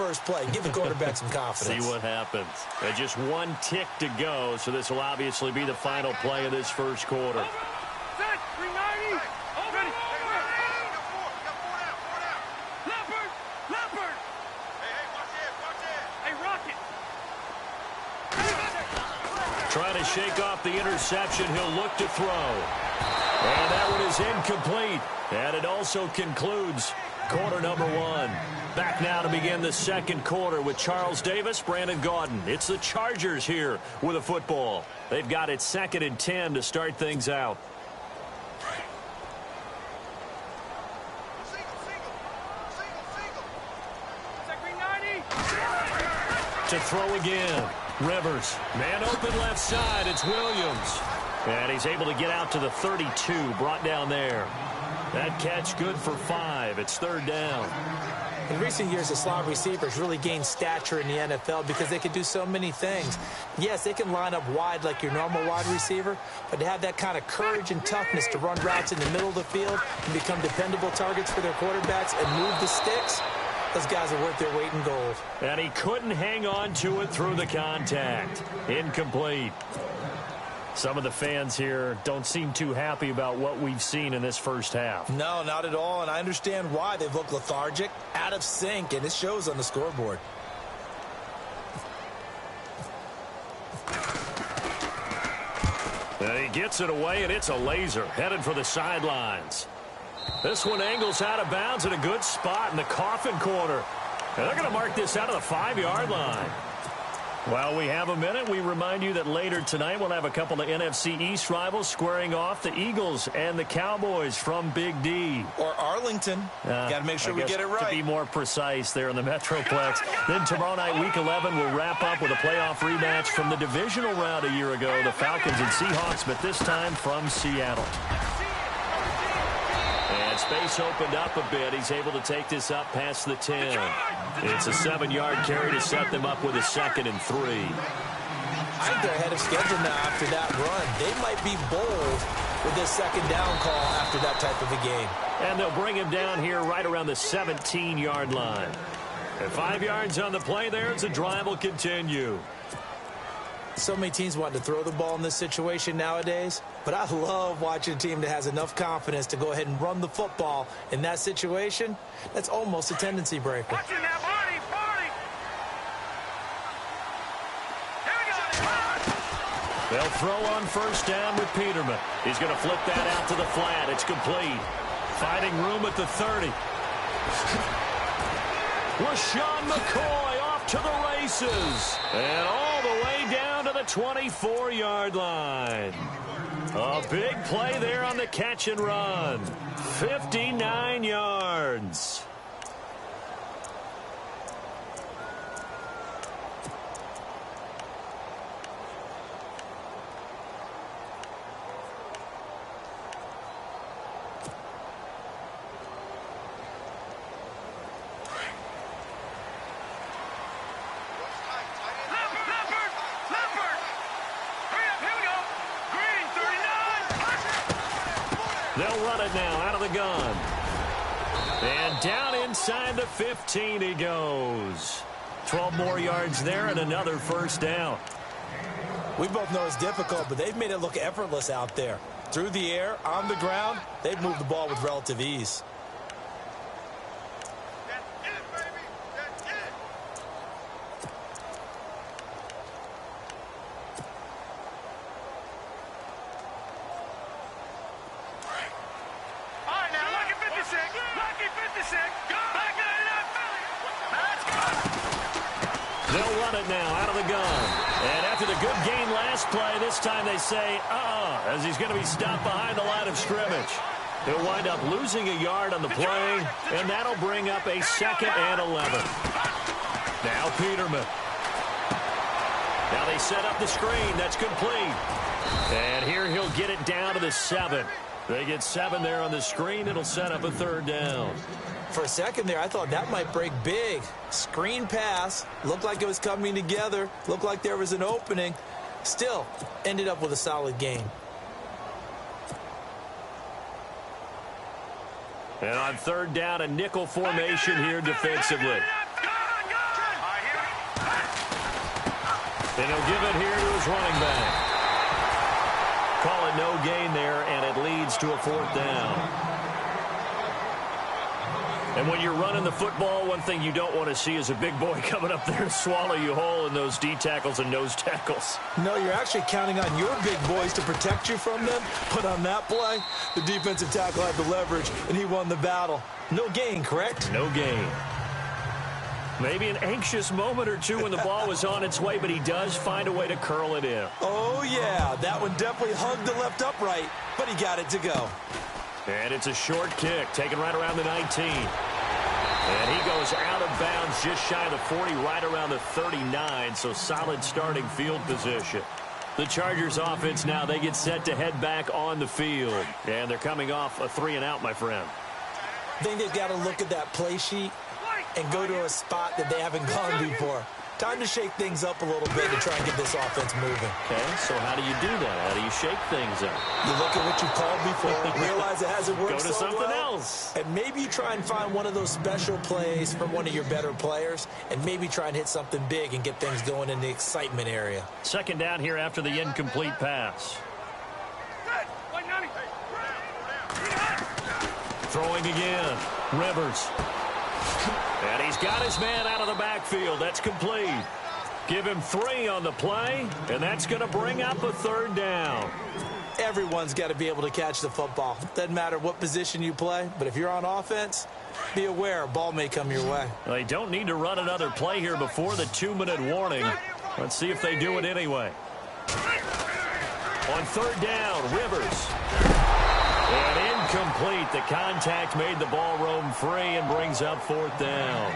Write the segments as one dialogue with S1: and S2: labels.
S1: first play. Give the quarterback some confidence.
S2: See what happens. Just one tick to go, so this will obviously be the final play of this first quarter.
S3: Set, 390. Ready. Leopard. Hey, Rocket.
S2: Trying to shake off the interception. He'll look to throw. And that one is incomplete. And it also concludes quarter number one. Back now to begin the second quarter with Charles Davis, Brandon Gaudin. It's the Chargers here with a football. They've got it 2nd and 10 to start things out. To throw again. Rivers. Man open left side. It's Williams. And he's able to get out to the 32. Brought down there. That catch good for 5. It's 3rd down.
S1: In recent years, the slot receivers really gained stature in the NFL because they can do so many things. Yes, they can line up wide like your normal wide receiver, but to have that kind of courage and toughness to run routes in the middle of the field and become dependable targets for their quarterbacks and move the sticks, those guys are worth their weight in gold.
S2: And he couldn't hang on to it through the contact. Incomplete. Some of the fans here don't seem too happy about what we've seen in this first half.
S1: No, not at all, and I understand why. They look lethargic, out of sync, and it shows on the scoreboard.
S2: And he gets it away, and it's a laser headed for the sidelines. This one angles out of bounds in a good spot in the coffin corner. And they're going to mark this out of the 5-yard line. While we have a minute, we remind you that later tonight we'll have a couple of NFC East rivals squaring off, the Eagles and the Cowboys from Big D.
S1: Or Arlington. Got to make sure we get it right.
S2: To be more precise there in the Metroplex. Then tomorrow night, Week 11, we'll wrap up with a playoff rematch from the divisional round a year ago, the Falcons and Seahawks, but this time from Seattle. And space opened up a bit. He's able to take this up past the 10. It's a 7-yard carry to set them up with a 2nd and 3.
S1: I think they're ahead of schedule now after that run. They might be bold with this 2nd down call after that type of a game.
S2: And they'll bring him down here right around the 17-yard line. And 5 yards on the play there as the drive will continue.
S1: So many teams want to throw the ball in this situation nowadays, but I love watching a team that has enough confidence to go ahead and run the football in that situation. That's almost a tendency breaker.
S3: Watching that body. Here we go.
S2: They'll throw on 1st down with Peterman. He's going to flip that out to the flat. It's complete. Finding room at the 30. LaShawn McCoy off to the races. And all the way down to the 24-yard line. A big play there on the catch and run. 59 yards. They'll run it now out of the gun. And down inside the 15 he goes. 12 more yards there and another 1st down.
S1: We both know it's difficult, but they've made it look effortless out there. Through the air, on the ground, they've moved the ball with relative ease.
S2: They'll run it now out of the gun. And after the good gain last play, this time they say, as he's going to be stopped behind the line of scrimmage. He'll wind up losing a yard on the play, and that'll bring up a 2nd and 11. Now Peterman. Now they set up the screen. That's complete. And here he'll get it down to the 7. They get 7 there on the screen. It'll set up a 3rd down.
S1: For a second there, I thought that might break big. Screen pass. Looked like it was coming together. Looked like there was an opening. Still, ended up with a solid game.
S2: And on 3rd down, a nickel formation here defensively. And he'll give it here to his running back. Call it no gain there, and it leads to a 4th down. And when you're running the football, one thing you don't want to see is a big boy coming up there to swallow you whole in those D tackles and nose tackles.
S1: No, you're actually counting on your big boys to protect you from them. But on that play, the defensive tackle had the leverage, and he won the battle. No gain, correct?
S2: No gain. Maybe an anxious moment or two when the ball was on its way, but he does find a way to curl it in.
S1: Oh, yeah. That one definitely hugged the left upright, but he got it to go.
S2: And it's a short kick, taken right around the 19. And he goes out of bounds just shy of the 40, right around the 39, so solid starting field position. The Chargers offense now, they get set to head back on the field. And they're coming off a 3-and-out, my friend.
S1: I think they've got to look at that play sheet and go to a spot that they haven't gone before. Time to shake things up a little bit to try and get this offense moving.
S2: Okay, so how do you do that? How do you shake things up?
S1: You look at what you called before, realize it hasn't worked
S2: so well. Go to something else.
S1: And maybe you try and find one of those special plays from one of your better players, and maybe try and hit something big and get things going in the excitement area.
S2: 2nd down here after the incomplete pass. Throwing again. Rivers. And he's got his man out of the backfield. That's complete. Give him 3 on the play, and that's going to bring up a 3rd down.
S1: Everyone's got to be able to catch the football. Doesn't matter what position you play, but if you're on offense, be aware a ball may come your way.
S2: They don't need to run another play here before the 2-minute warning. Let's see if they do it anyway. On 3rd down, Rivers. And incomplete. The contact made the ball roam free and brings up 4th down.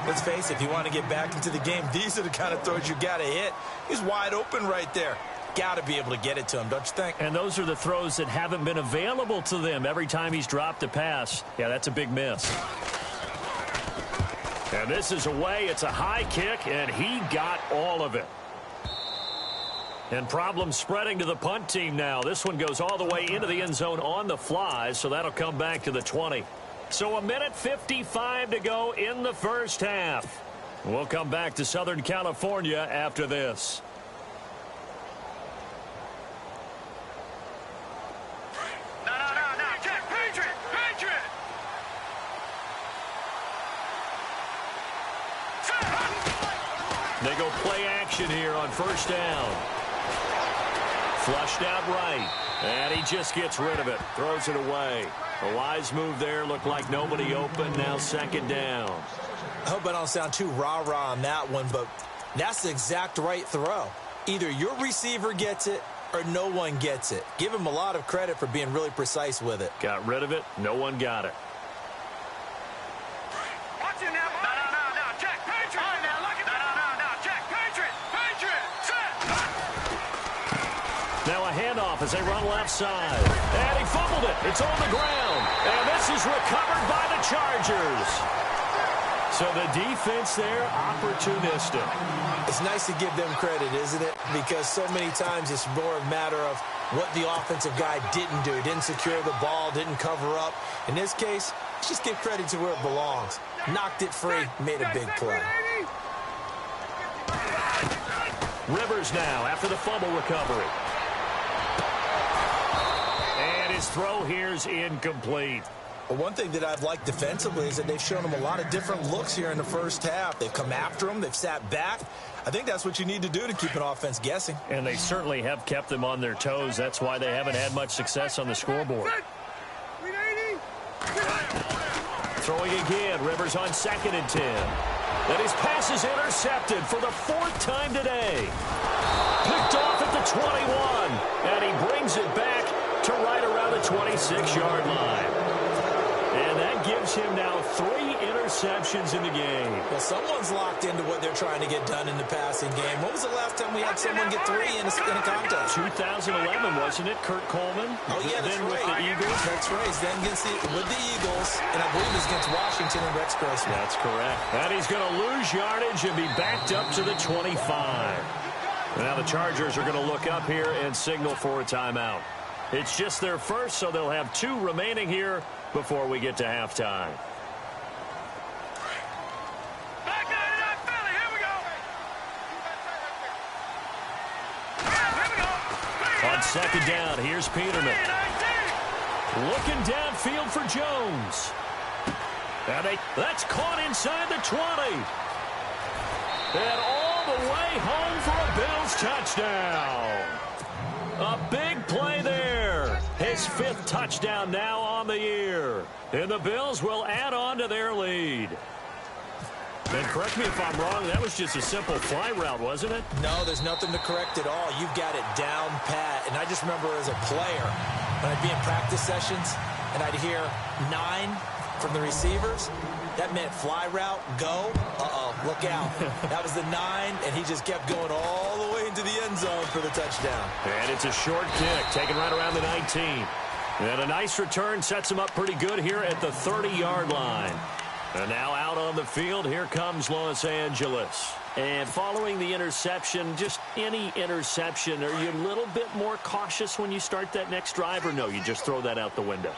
S1: Let's face it, if you want to get back into the game, these are the kind of throws you got to hit. He's wide open right there. Got to be able to get it to him, don't you think?
S2: And those are the throws that haven't been available to them every time he's dropped a pass. Yeah, that's a big miss. And this is away. It's a high kick, and he got all of it. And problems spreading to the punt team now. This one goes all the way into the end zone on the fly, so that'll come back to the 20. So 1:55 to go in the first half. We'll come back to Southern California after this.
S3: No, check, Patriot!
S2: They go play action here on 1st down. Flushed out right. And he just gets rid of it. Throws it away. A wise move there. Looked like nobody open. Now 2nd down.
S1: I hope I don't sound too rah-rah on that one, but that's the exact right throw. Either your receiver gets it or no one gets it. Give him a lot of credit for being really precise with it.
S2: Got rid of it. No one got it.
S3: Watch it now. No, check, Patriot! All right, now, look at no, check, Patriot! Set!
S2: Now a handoff as they run left side. And he fumbled it. It's on the ground. And this is recovered by the Chargers. So the defense there, opportunistic.
S1: It's nice to give them credit, isn't it? Because so many times it's more a matter of what the offensive guy didn't do. Didn't secure the ball, didn't cover up. In this case, let's just give credit to where it belongs. Knocked it free, made a big play.
S2: Rivers now after the fumble recovery. And his throw here's incomplete.
S1: Well, one thing that I've liked defensively is that they've shown him a lot of different looks here in the first half. They've come after him. They've sat back. I think that's what you need to do to keep an offense guessing.
S2: And they certainly have kept them on their toes. That's why they haven't had much success on the scoreboard. Throwing again. Rivers on 2nd and 10. And his pass is intercepted for the 4th time today. Picked off at the 21. And he brings it back to right around the 26-yard line. And that gives him now 3 interceptions in the game.
S1: Well, someone's locked into what they're trying to get done in the passing game. When was the last time we had someone get 3 in a contest?
S2: 2011, wasn't it? Kurt Coleman?
S1: Oh, yeah, that's
S2: then
S1: right.
S2: with the Eagles.
S1: That's right. Then with the Eagles, and I believe it was against Washington and Rex Grossman.
S2: That's correct. And he's going to lose yardage and be backed up to the 25. Now the Chargers are going to look up here and signal for a timeout. It's just their first, so they'll have 2 remaining here before we get to halftime.
S3: Back nine, Philly, here we go.
S2: On second down, here's Peterman. Looking downfield for Jones. And that's caught inside the 20. And all the way home for a Bills touchdown. A big play there. His 5th touchdown now on the year. And the Bills will add on to their lead. And correct me if I'm wrong, that was just a simple fly route, wasn't it?
S1: No, there's nothing to correct at all. You've got it down pat. And I just remember as a player, when I'd be in practice sessions and I'd hear 9 from the receivers, that meant fly route, go. Look out. That was the 9, and he just kept going all the way into the end zone for the touchdown.
S2: And it's a short kick, taken right around the 19. And a nice return sets him up pretty good here at the 30-yard line. And now out on the field, here comes Los Angeles. And following the interception, just any interception, are you a little bit more cautious when you start that next drive, or no, you just throw that out the window?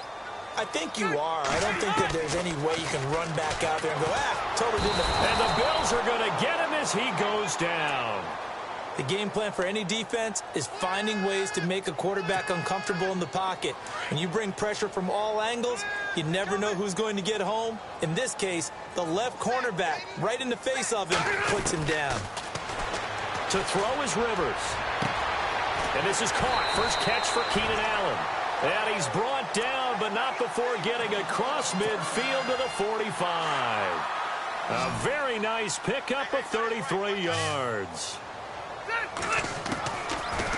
S1: I think you are. I don't think that there's any way you can run back out there and go, totally didn't.
S2: And the Bills are going to get him as he goes down.
S1: The game plan for any defense is finding ways to make a quarterback uncomfortable in the pocket. When you bring pressure from all angles, you never know who's going to get home. In this case, the left cornerback, right in the face of him, puts him down.
S2: To throw is Rivers. And this is caught. First catch for Keenan Allen. And he's brought down, but not before getting across midfield to the 45. A very nice pickup of 33 yards.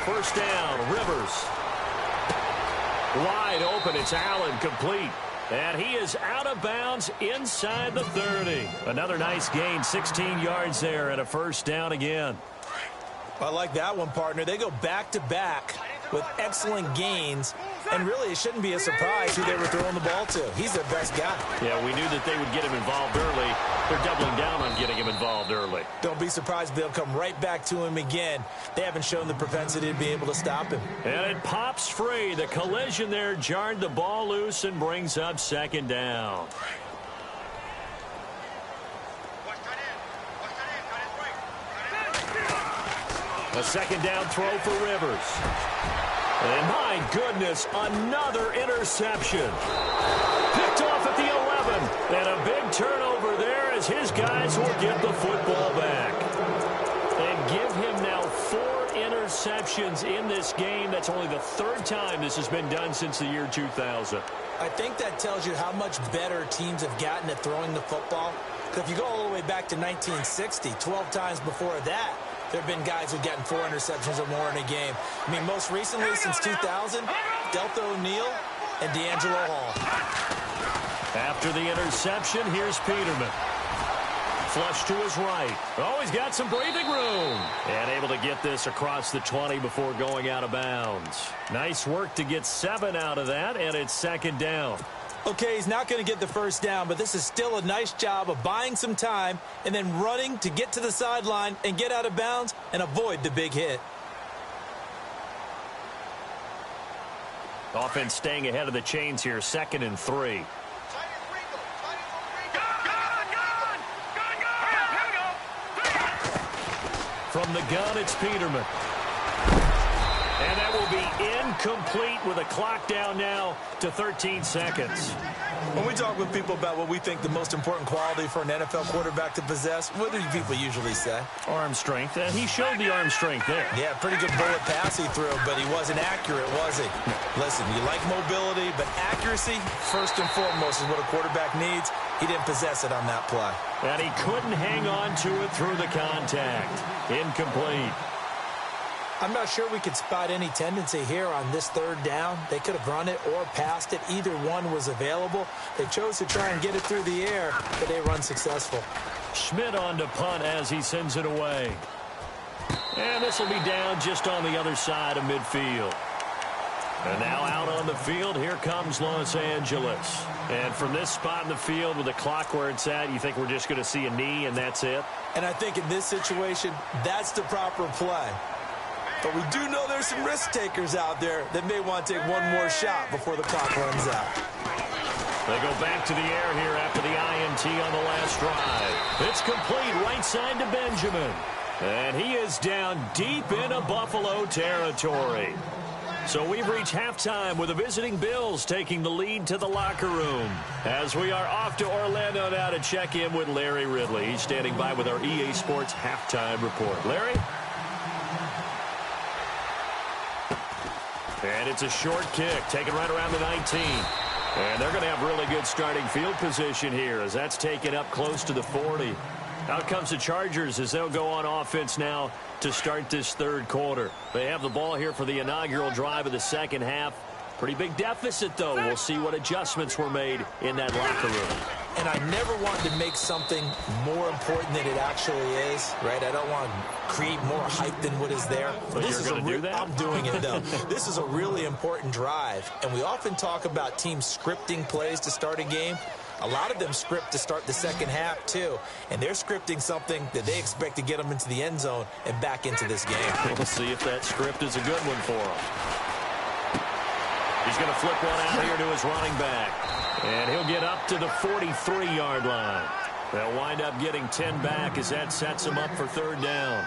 S2: First down, Rivers. Wide open, it's Allen, complete. And he is out of bounds inside the 30. Another nice gain, 16 yards there, and a first down again.
S1: I like that one, partner. They go back-to-back with excellent gains, and really it shouldn't be a surprise who they were throwing the ball to. He's their best guy.
S2: Yeah, we knew that they would get him involved early. They're doubling down on getting him involved early.
S1: Don't be surprised if they'll come right back to him again. They haven't shown the propensity to be able to stop him.
S2: And it pops free. The collision there jarred the ball loose and brings up second down. A second down throw for Rivers. And my goodness, another interception. Picked off at the 11. And a big turnover there as his guys will get the football back. And give him now 4 interceptions in this game. That's only the 3rd time this has been done since the year 2000.
S1: I think that tells you how much better teams have gotten at throwing the football. Because if you go all the way back to 1960, 12 times before that, there have been guys who've gotten 4 interceptions or more in a game. I mean, most recently, since 2000, Delta O'Neal and D'Angelo Hall.
S2: After the interception, here's Peterman. Flush to his right. Oh, he's got some breathing room. And able to get this across the 20 before going out of bounds. Nice work to get 7 out of that, and it's second down.
S1: Okay, he's not going to get the first down, but this is still a nice job of buying some time and then running to get to the sideline and get out of bounds and avoid the big hit.
S2: Offense staying ahead of the chains here, 2nd and 3. From the gun, it's Peterman. And that will be incomplete with a clock down now to 13 seconds.
S1: When we talk with people about what we think the most important quality for an NFL quarterback to possess, what do people usually say?
S2: Arm strength. And he showed the arm strength there.
S1: Yeah, pretty good bullet pass he threw, but he wasn't accurate, was he? Listen, you like mobility, but accuracy, first and foremost, is what a quarterback needs. He didn't possess it on that play.
S2: And he couldn't hang on to it through the contact. Incomplete.
S1: I'm not sure we could spot any tendency here on this 3rd down. They could have run it or passed it. Either one was available. They chose to try and get it through the air, but they were unsuccessful.
S2: Schmidt on to punt as he sends it away. And this will be down just on the other side of midfield. And now out on the field, here comes Los Angeles. And from this spot in the field with the clock where it's at, you think we're just going to see a knee and that's it?
S1: And I think in this situation, that's the proper play. But we do know there's some risk takers out there that may want to take one more shot before the clock runs out.
S2: They go back to the air here after the INT on the last drive. It's complete right side to Benjamin. And he is down deep into Buffalo territory. So we've reached halftime with the visiting Bills taking the lead to the locker room. As we are off to Orlando now to check in with Larry Ridley. He's standing by with our EA Sports halftime report. Larry? And it's a short kick, taken right around the 19. And they're going to have really good starting field position here as that's taken up close to the 40. Out comes the Chargers as they'll go on offense now to start this third quarter. They have the ball here for the inaugural drive of the second half. Pretty big deficit, though. We'll see what adjustments were made in that locker room.
S1: And I never wanted to make something more important than it actually is, right? I don't want to create more hype than what is there.
S2: So
S1: this
S2: you're going to do that?
S1: I'm doing it, though. This is a really important drive. And we often talk about teams scripting plays to start a game. A lot of them script to start the second half, too. And they're scripting something that they expect to get them into the end zone and back into this game.
S2: We'll see if that script is a good one for them. He's going to flip one out here to his running back. And he'll get up to the 43-yard line. They'll wind up getting 10 back as that sets him up for third down.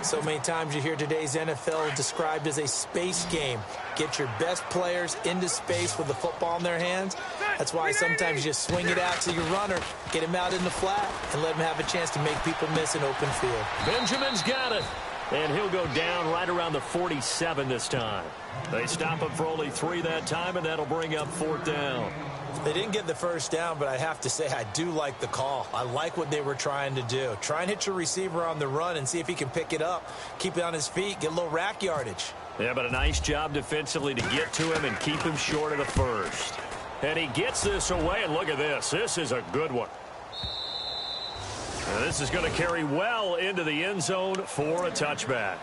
S1: So many times you hear today's NFL described as a space game. Get your best players into space with the football in their hands. That's why sometimes you just swing it out to your runner, get him out in the flat, and let him have a chance to make people miss an open field.
S2: Benjamin's got it. And he'll go down right around the 47 this time. They stop him for only 3 that time, and that'll bring up fourth down.
S1: They didn't get the first down, but I have to say I do like the call. I like what they were trying to do. Try and hit your receiver on the run and see if he can pick it up, keep it on his feet, get a little rack yardage.
S2: Yeah, but a nice job defensively to get to him and keep him short of the first. And he gets this away, and look at this. This is a good one. And this is going to carry well into the end zone for a touchback.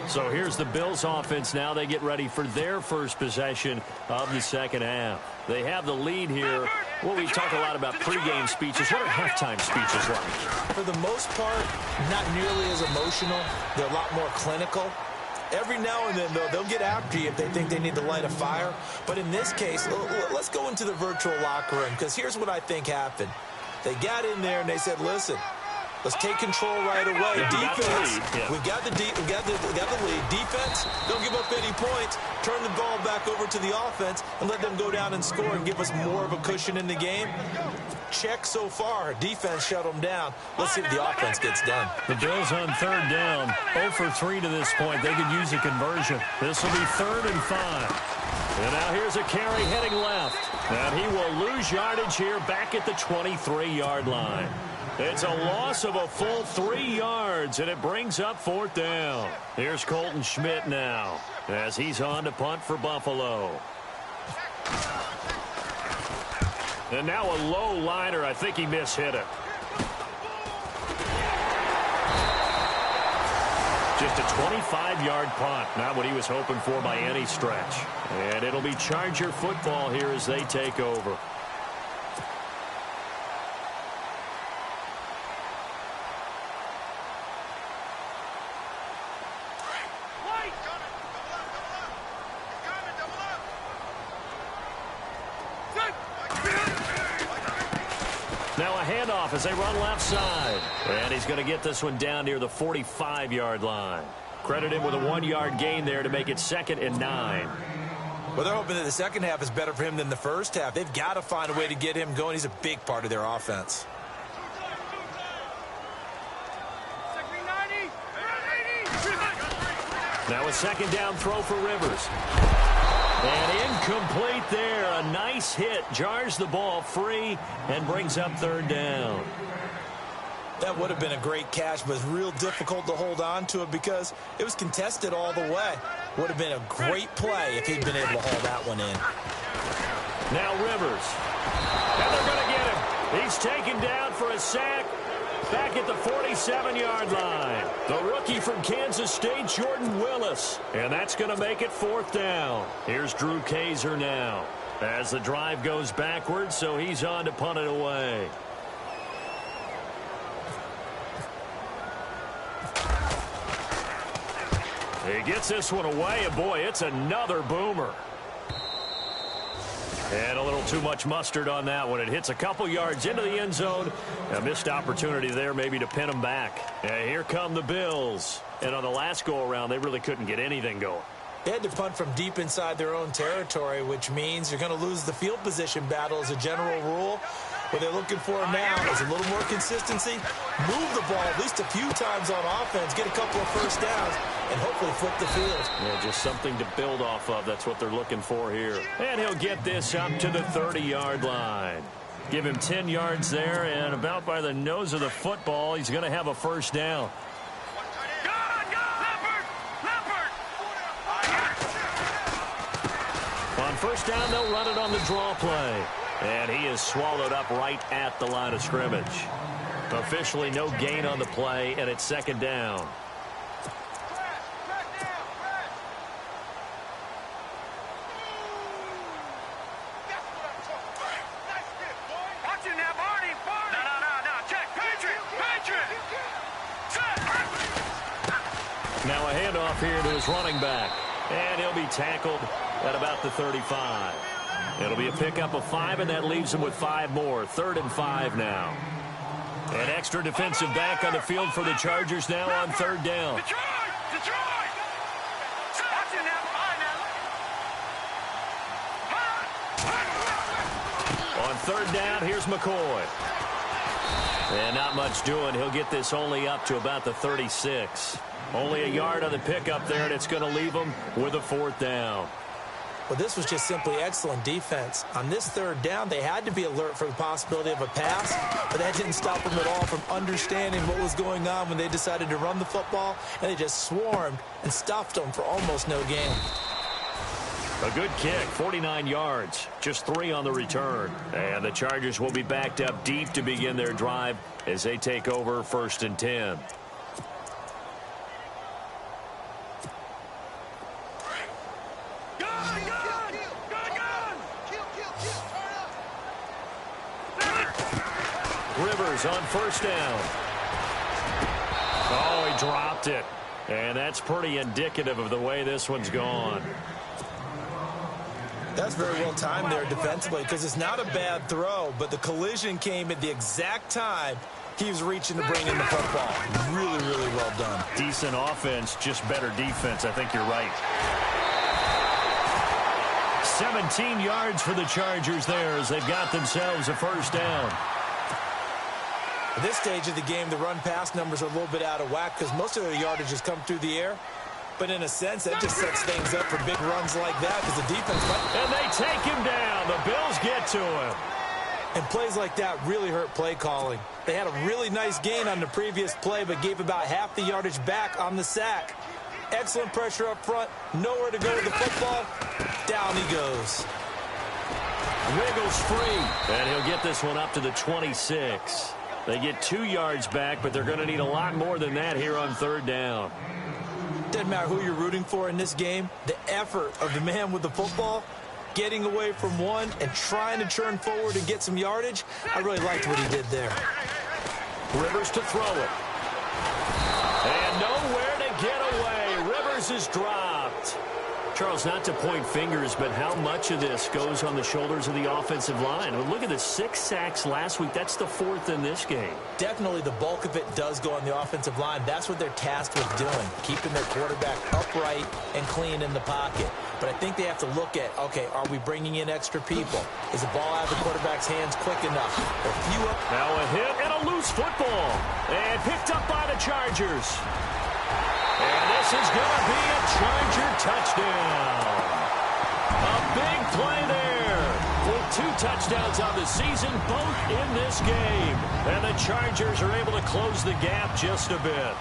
S2: So here's the Bills offense now. They get ready for their first possession of the second half. They have the lead here. Well, we talk a lot about pregame speeches. What are halftime speeches like?
S1: For the most part, not nearly as emotional. They're a lot more clinical. Every now and then, though, they'll get after you if they think they need to light a fire. But in this case, let's go into the virtual locker room, because here's what I think happened. They got in there and they said, listen, let's take control right away. Defense, we got the lead. Defense, don't give up any points. Turn the ball back over to the offense and let them go down and score and give us more of a cushion in the game. Check so far. Defense shut them down. Let's see if the offense gets done.
S2: The Bills on third down, 0 for 3 to this point. They could use a conversion. This will be 3rd and 5. And now here's a carry heading left. And he will lose yardage here back at the 23-yard line. It's a loss of a full 3 yards, and it brings up fourth down. Here's Colton Schmidt now as he's on to punt for Buffalo. And now a low liner. I think he mishit it. Just a 25-yard punt. Not what he was hoping for by any stretch. And it'll be Charger football here as they take over. Now a handoff as they run left side. And he's going to get this one down near the 45-yard line. Credit him with a 1-yard gain there to make it 2nd and 9.
S1: Well, they're hoping that the second half is better for him than the first half. They've got to find a way to get him going. He's a big part of their offense.
S2: Now a 2nd down throw for Rivers. And incomplete there. A nice hit. Jars the ball free and brings up 3rd down.
S1: That would have been a great catch, but it's real difficult to hold on to it because it was contested all the way. Would have been a great play if he'd been able to haul that one in.
S2: Now Rivers. And they're going to get him. He's taken down for a sack. Back at the 47-yard line. The rookie from Kansas State, Jordan Willis. And that's going to make it 4th down. Here's Drew Kaiser now. As the drive goes backwards, so he's on to punt it away. He gets this one away, and boy, it's another boomer. And a little too much mustard on that one. It hits a couple yards into the end zone. A missed opportunity there maybe to pin him back. And here come the Bills. And on the last go-around, they really couldn't get anything going.
S1: They had to punt from deep inside their own territory, which means you're going to lose the field position battle as a general rule. What they're looking for now is a little more consistency, move the ball at least a few times on offense, get a couple of first downs, and hopefully flip the field.
S2: Yeah, just something to build off of. That's what they're looking for here. And he'll get this up to the 30-yard line. Give him 10 yards there, and about by the nose of the football, he's going to have a first down. On first down, they'll run it on the draw play. And he is swallowed up right at the line of scrimmage. Officially no gain on the play, and it's second down. Now a handoff here to his running back. And he'll be tackled at about the 35. It'll be a pickup of 5, and that leaves him with 5 more. 3rd and 5 now. An extra defensive back on the field for the Chargers now on 3rd down. On 3rd down, here's McCoy. And not much doing. He'll get this only up to about the 36. Only a yard on the pickup there, and it's going to leave him with a 4th down.
S1: Well, this was just simply excellent defense. On this 3rd down, they had to be alert for the possibility of a pass, but that didn't stop them at all from understanding what was going on when they decided to run the football, and they just swarmed and stuffed them for almost no gain.
S2: A good kick, 49 yards, just 3 on the return. And the Chargers will be backed up deep to begin their drive as they take over 1st and 10. Rivers on 1st down. Oh, he dropped it. And that's pretty indicative of the way this one's gone.
S1: That's very well timed there defensively because it's not a bad throw, but the collision came at the exact time he was reaching to bring in the football. Really, really well done.
S2: Decent offense, just better defense. I think you're right. 17 yards for the Chargers there as they've got themselves a 1st down.
S1: At this stage of the game, the run-pass numbers are a little bit out of whack because most of their yardage has come through the air. But in a sense, that just sets things up for big runs like that because the defense might...
S2: And they take him down. The Bills get to him.
S1: And plays like that really hurt play calling. They had a really nice gain on the previous play, but gave about half the yardage back on the sack. Excellent pressure up front. Nowhere to go with the football. Down he goes.
S2: Wiggles free. And he'll get this one up to the 26. They get 2 yards back, but they're going to need a lot more than that here on 3rd down.
S1: Doesn't matter who you're rooting for in this game. The effort of the man with the football, getting away from one and trying to churn forward and get some yardage, I really liked what he did there.
S2: Rivers to throw it. And nowhere to get away. Rivers is dropped. Charles, not to point fingers, but how much of this goes on the shoulders of the offensive line? I mean, look at the 6 sacks last week. That's the 4th in this game.
S1: Definitely the bulk of it does go on the offensive line. That's what they're tasked with doing, keeping their quarterback upright and clean in the pocket. But I think they have to look at, okay, are we bringing in extra people? Is the ball out of the quarterback's hands quick enough?
S2: Now a hit and a loose football. And picked up by the Chargers. And this is going to be a Charger touchdown. A big play there. With 2 touchdowns on the season, both in this game. And the Chargers are able to close the gap just a bit.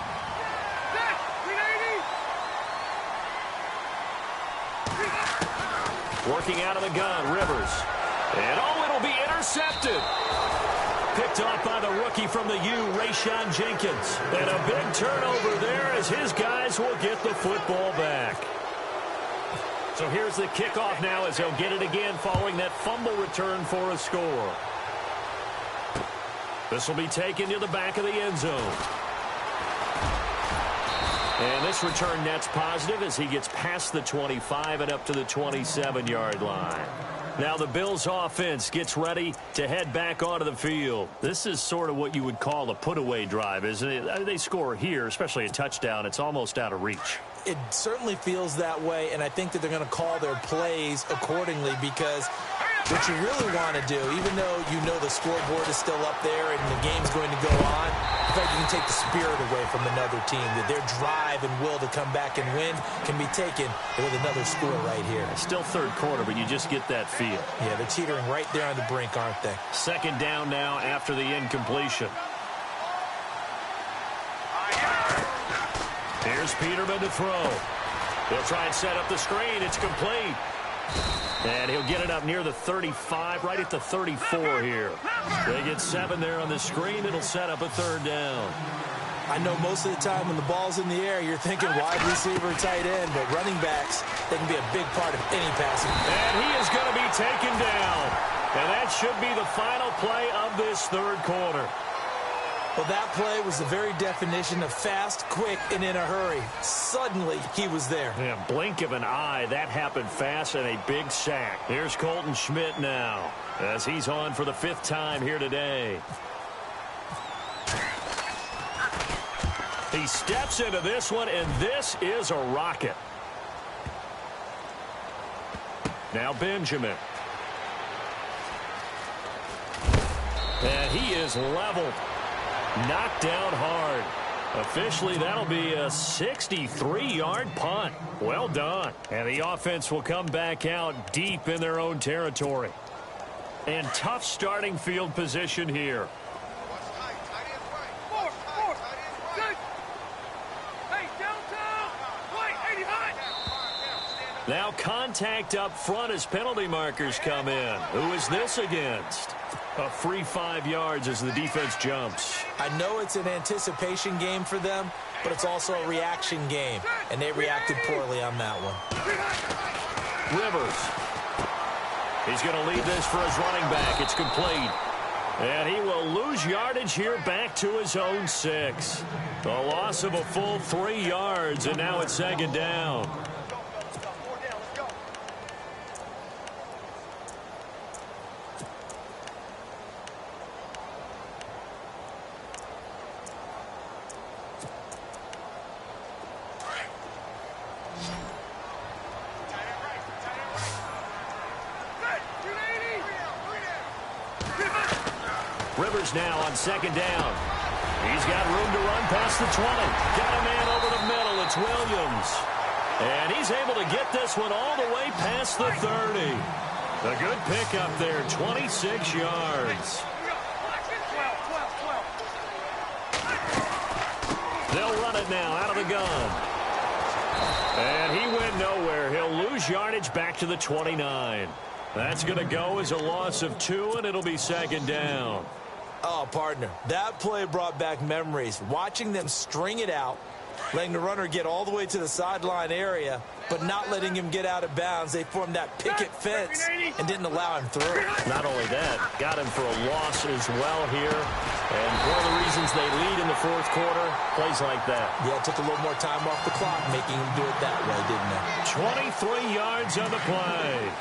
S2: Working out of the gun, Rivers. And oh, it'll be intercepted. Picked off by the rookie from the U, Rayshon Jenkins. And a big turnover there as his guys will get the football back. So here's the kickoff now as they'll get it again following that fumble return for a score. This will be taken to the back of the end zone. And this return net's positive as he gets past the 25 and up to the 27-yard line. Now the Bills offense gets ready to head back onto the field. This is sort of what you would call a put-away drive, isn't it? They score here, especially a touchdown. It's almost out of reach.
S1: It certainly feels that way, and I think that they're going to call their plays accordingly, because what you really want to do, even though you know the scoreboard is still up there and the game's going to go on, I feel like you can take the spirit away from another team, that their drive and will to come back and win can be taken with another score right here.
S2: It's still third quarter, but you just get that feel.
S1: Yeah, they're teetering right there on the brink, aren't they?
S2: Second down now after the incompletion. Here's Peterman to throw. He'll try and set up the screen. It's complete. And he'll get it up near the 35, right at the 34 here. They get 7 there on the screen. It'll set up a third down.
S1: I know most of the time when the ball's in the air, you're thinking wide receiver, tight end, but running backs, they can be a big part of any passing.
S2: And he is going to be taken down. And that should be the final play of this third quarter.
S1: Well, that play was the very definition of fast, quick, and in a hurry. Suddenly, he was there.
S2: Yeah, blink of an eye. That happened fast and a big sack. Here's Colton Schmidt now, as he's on for the 5th time here today. He steps into this one, and this is a rocket. Now Benjamin. And he is leveled. Knocked down hard. Officially, that'll be a 63-yard punt. Well done. And the offense will come back out deep in their own territory. And tough starting field position here. Now contact up front as penalty markers come in. Who is this against? A free 5 yards as the defense jumps.
S1: I know it's an anticipation game for them, but it's also a reaction game, and they reacted poorly on that one.
S2: Rivers. He's going to lead this for his running back. It's complete. And he will lose yardage here back to his own 6. A loss of a full 3 yards, and now it's second down. Rivers now on second down. He's got room to run past the 20. Got a man over the middle. It's Williams. And he's able to get this one all the way past the 30. A good pickup there, 26 yards. They'll run it now out of the gun. And he went nowhere. He'll lose yardage back to the 29. That's going to go as a loss of 2, and it'll be second down.
S1: Oh, partner, that play brought back memories. Watching them string it out, letting the runner get all the way to the sideline area, but not letting him get out of bounds. They formed that picket fence and didn't allow him through.
S2: Not only that, got him for a loss as well here. And one of the reasons they lead in the fourth quarter, plays like that.
S1: Yeah, it took a little more time off the clock, making him do it that way, didn't it?
S2: 23 yards on the play.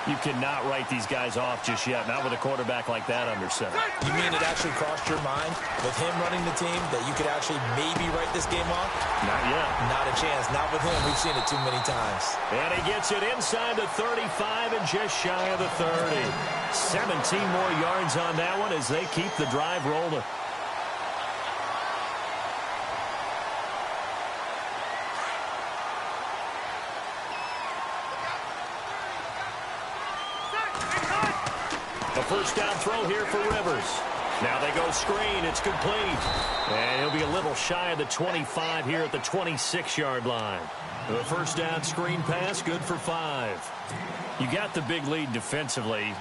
S2: You cannot write these guys off just yet, not with a quarterback like that under center.
S1: You mean it actually crossed your mind with him running the team that you could actually maybe write this game off?
S2: Not yet.
S1: Not a chance. Not with him. We've seen it too many times.
S2: And he gets it inside the 35 and just shy of the 30. 17 more yards on that one as they keep the drive rolling. A first down throw here for Rivers. Now they go screen. It's complete. And he'll be a little shy of the 25 here at the 26-yard line. The first down screen pass, good for 5. You got the big lead defensively.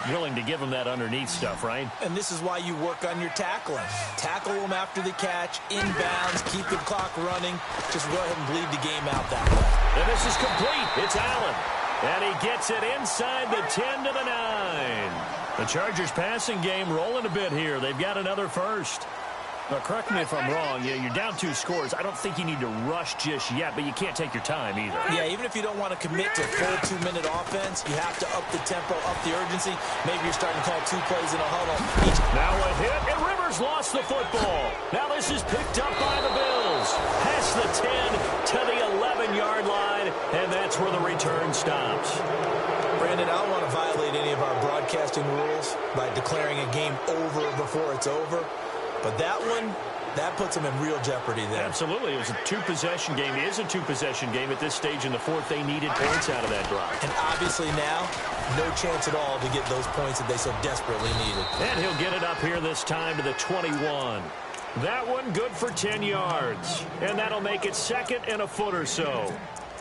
S2: Willing to give them that underneath stuff, right?
S1: And this is why you work on your tackling. Tackle them after the catch, inbounds, keep the clock running. Just go ahead and bleed the game out that way.
S2: And this is complete. It's Allen. And he gets it inside the 10 to the 9. The Chargers passing game rolling a bit here. They've got another first. Now, correct me if I'm wrong. You're down 2 scores. I don't think you need to rush just yet, but you can't take your time either.
S1: Yeah, even if you don't want to commit to full 2-minute offense, you have to up the tempo, up the urgency. Maybe you're starting to call 2 plays in a huddle.
S2: Now a hit, and Rivers lost the football. Now this is picked up by the Bills. Past the 10 to the 11-yard line, and that's where the return stops.
S1: Brandon, I don't want to violate any of our broadcasting rules by declaring a game over before it's over. But that one, that puts them in real jeopardy there.
S2: Absolutely. It was a 2-possession game. It is a 2-possession game at this stage in the fourth. They needed points out of that drive.
S1: And obviously now, no chance at all to get those points that they so desperately needed.
S2: And he'll get it up here this time to the 21. That one good for 10 yards. And that'll make it second and a foot or so.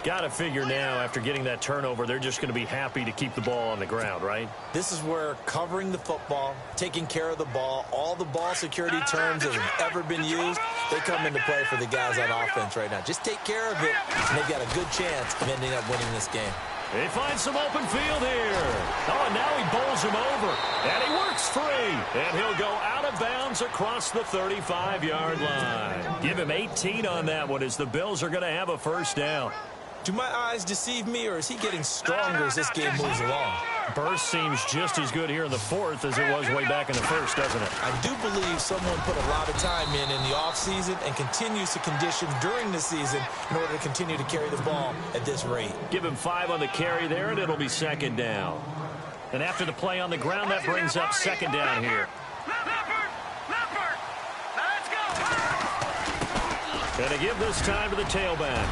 S2: Got to figure now, after getting that turnover, they're just going to be happy to keep the ball on the ground, right?
S1: This is where covering the football, taking care of the ball, all the ball security terms that have ever been used, they come into play for the guys on offense right now. Just take care of it, and they've got a good chance of ending up winning this game.
S2: They find some open field here. Oh, and now he bowls him over. And he works free. And he'll go out of bounds across the 35-yard line. Give him 18 on that one as the Bills are going to have a first down.
S1: Do my eyes deceive me, or is he getting stronger as this game moves along?
S2: Burst seems just as good here in the fourth as it was way back in the first, doesn't it?
S1: I do believe someone put a lot of time in the offseason and continues to condition during the season in order to continue to carry the ball at this rate.
S2: Give him 5 on the carry there, and it'll be second down. And after the play on the ground, that brings up second down here. Gonna give this time to the tailback.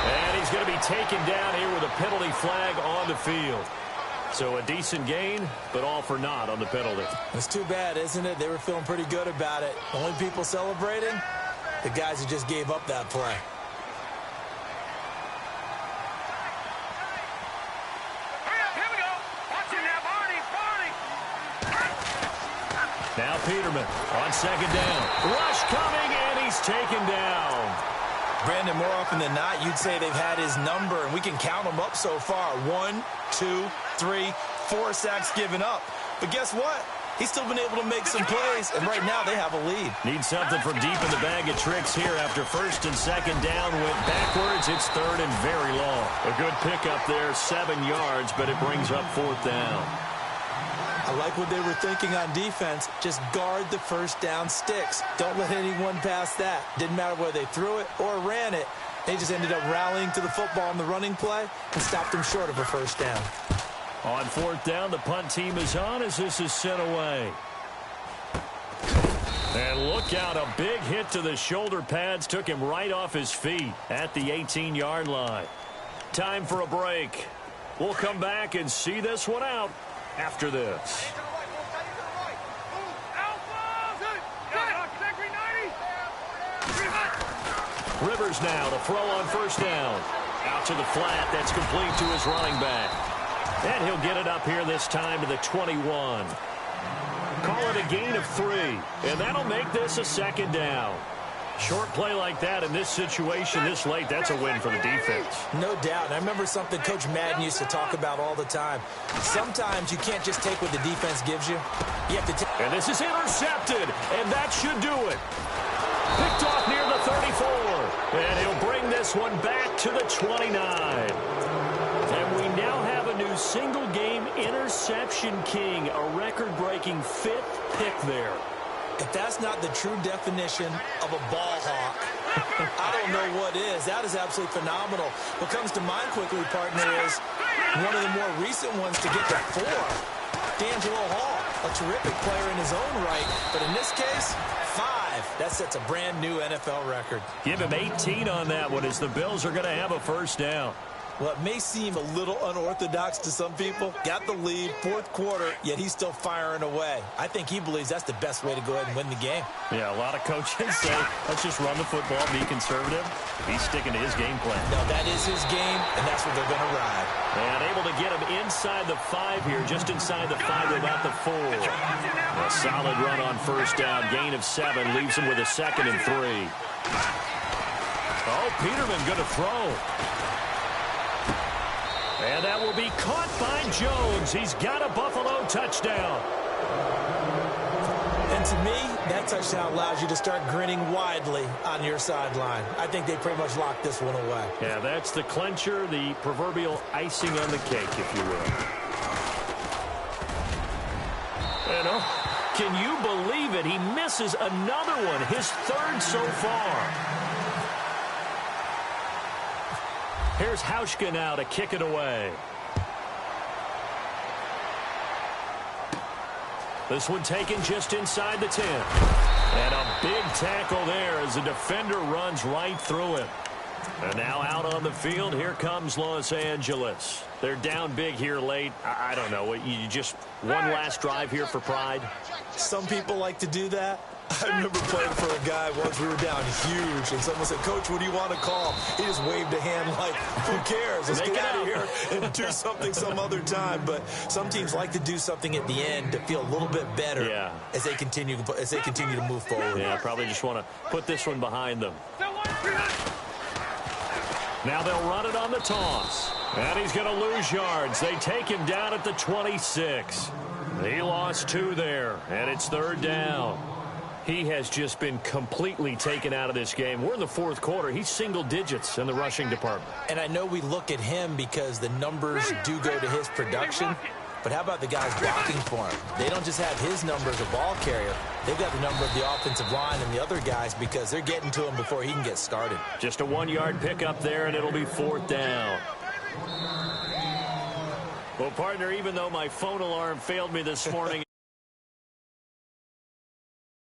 S2: And he's going to be taken down here with a penalty flag on the field. So a decent gain, but all for naught on the penalty.
S1: It's too bad, isn't it? They were feeling pretty good about it. Only people celebrating? The guys who just gave up that play.
S3: Here we go. Watch it now, Barney.
S2: Now Peterman on second down. Rush coming, and he's taken down.
S1: Brandon, more often than not, you'd say they've had his number, and we can count them up so far. 1, 2, 3, 4 sacks given up. But guess what? He's still been able to make some plays, and right now they have a lead.
S2: Need something from deep in the bag of tricks here after first and second down went backwards. It's third and very long. A good pickup there, 7 yards, but it brings up fourth down.
S1: I like what they were thinking on defense. Just guard the first down sticks. Don't let anyone pass that. Didn't matter whether they threw it or ran it. They just ended up rallying to the football on the running play and stopped them short of a first down.
S2: On fourth down, the punt team is on as this is sent away. And look out, a big hit to the shoulder pads took him right off his feet at the 18-yard line. Time for a break. We'll come back and see this one out after this. Rivers now to throw on first down. Out to the flat. That's complete to his running back. And he'll get it up here this time to the 21. Call it a gain of 3. And that'll make this a second down. Short play like that in this situation this late, that's a win for the defense.
S1: No doubt. And I remember something Coach Madden used to talk about all the time. Sometimes you can't just take what the defense gives you. You have to take.
S2: And this is intercepted, and that should do it. Picked off near the 34. And he'll bring this one back to the 29. And we now have a new single-game interception king, a record-breaking 5th pick there.
S1: If that's not the true definition of a ball hawk, I don't know what is. That is absolutely phenomenal. What comes to mind quickly, partner, is one of the more recent ones to get to 4. D'Angelo Hall, a terrific player in his own right, but in this case, 5. That sets a brand new NFL record.
S2: Give him 18 on that one as the Bills are going to have a first down.
S1: Well, it may seem a little unorthodox to some people. Got the lead, fourth quarter, yet he's still firing away. I think he believes that's the best way to go ahead and win the game.
S2: Yeah, a lot of coaches say, let's just run the football, be conservative. He's sticking to his game plan.
S1: No, that is his game, and that's what they're going to ride.
S2: And able to get him inside the 5 here, just inside the 5 without the 4. A solid run on first down, gain of 7, leaves him with a second and 3. Oh, Peterman going to throw. And that will be caught by Jones. He's got a Buffalo touchdown.
S1: And And to me, that touchdown allows you to start grinning widely on your sideline. I think they pretty much locked this one away.
S2: Yeah, that's the clincher, the proverbial icing on the cake, if you will. You know, can you believe it? He misses another one, his third so far. Here's Hauschka now to kick it away. This one taken just inside the 10. And a big tackle there as the defender runs right through him. And now out on the field, here comes Los Angeles. They're down big here late. I don't know. You just one last drive here for pride?
S1: Some people like to do that. I remember playing for a guy once. We were down huge, and someone said, "Coach, what do you want to call?" He just waved a hand like, who cares? Let's get out of here and do something some other time. But some teams like to do something at the end to feel a little bit better as they continue to move forward.
S2: Yeah, probably just want to put this one behind them. Now they'll run it on the toss. And he's going to lose yards. They take him down at the 26. He lost 2 there, and it's 3rd down. He has just been completely taken out of this game. We're in the 4th quarter. He's single digits in the rushing department.
S1: And I know we look at him because the numbers do go to his production. But how about the guys blocking for him? They don't just have his number as a ball carrier. They've got the number of the offensive line and the other guys because they're getting to him before he can get started.
S2: Just a 1-yard pickup there, and it'll be 4th down. Well, partner, even though my phone alarm failed me this morning,